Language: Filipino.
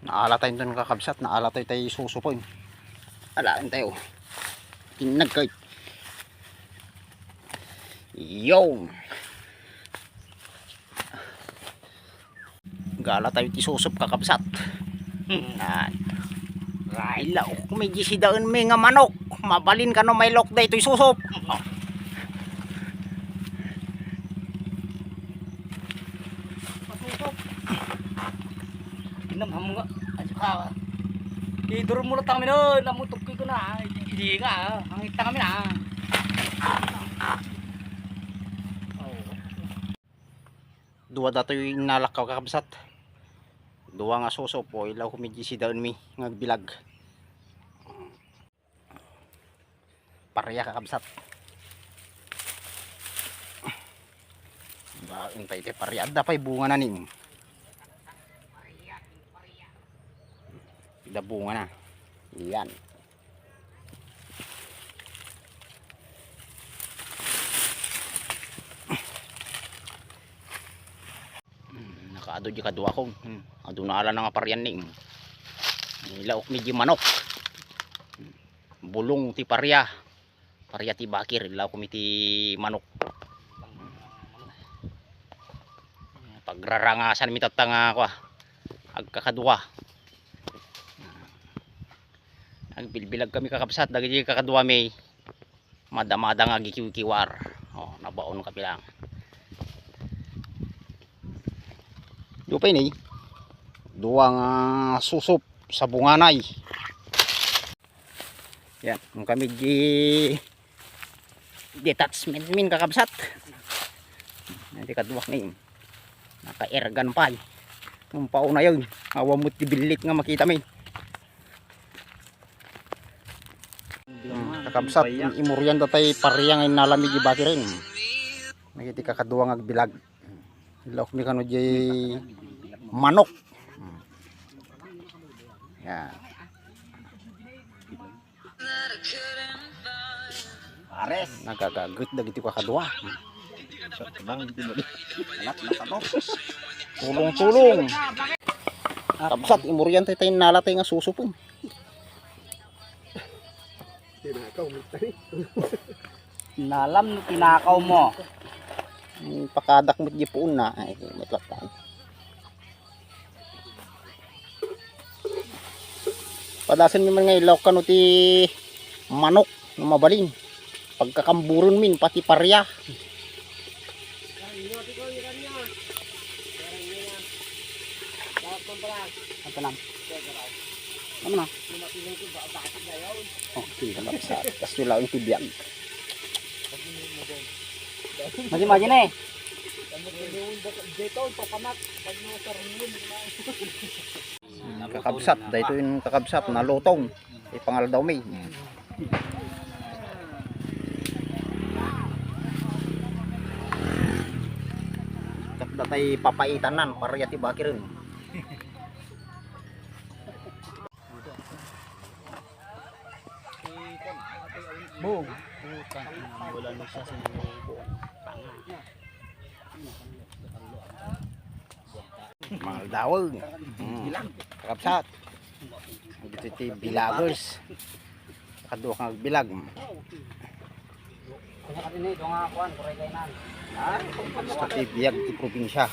Naalatay doon kakabsat, naalatay tayo susupoy. Alaan tayo. Tinagkay. Yo. Gala tayo ti susup kakabsat. Ilaw, may gisidaan may nga manok. Mabalin ka no may lok da ito'y susup. Oh. Inam nga. Aja iduro mo lang kami no, namutok ko na. Hindi nga, hangit na kami na. Dua dato yung nalakaw kakabsat. Dua nga susup o ilaw kumidji sidaan mi ngagbilag. Parya kakabsat. Baing tayo kay parya. Ada pa'y bunga na ning. Ada bunga na. Yan. Nakaado di kadua ko. Ado na ala nga paryan ning. Ilaw medyo manok. Bulong ti parya. Parya ti bakir. Ilaw kumiti manok. Pagrarangasan mi tatanga ko. Agkakadua. Agbilbilag kami kakabsat. Dagi kakadua may madamada nga gikiwar. Oh, nabaon ka bilang. Dupay ni duwang susup sa bunganay. Yan, kung kami di detachment min kakabsat. Nanti kaduwak ni naka-ergan pa. Nung pauna yun, awamot di bilik nga makita min. Kakabsat, imuryan datay pariyang ay nalamig i bakirin. Nakiti kakaduwang agbilag. Ilaw mi kano jay manok. Yan. Ares nagagagot dagiti kakadua. Tulong-tulong. Kabsat imuryan tay nalatay nga susupon. Nalam tinakaw mo. Pakadak mo di po na ay matlatan. Padasan mi man nga ilaw kano ti manok na mabalin. Pagkakamburon min pati parya. Apa nam? Ano na? Oh, tingnan sa tas ilaw yung tibiyag. Maji na eh. Kakabsat, dahito yung kakabsat na lutong. Ipangal daw may. Datay papaitan nan para yati bakirin. Boom. Wala na siya sa Mga dawag. Kakabsat. Dito iti bilagers. Kaduwa kang bilag. Kanya ka din eh, doon nga kuhan, kuray kainan. Iti biyag ti probinsya.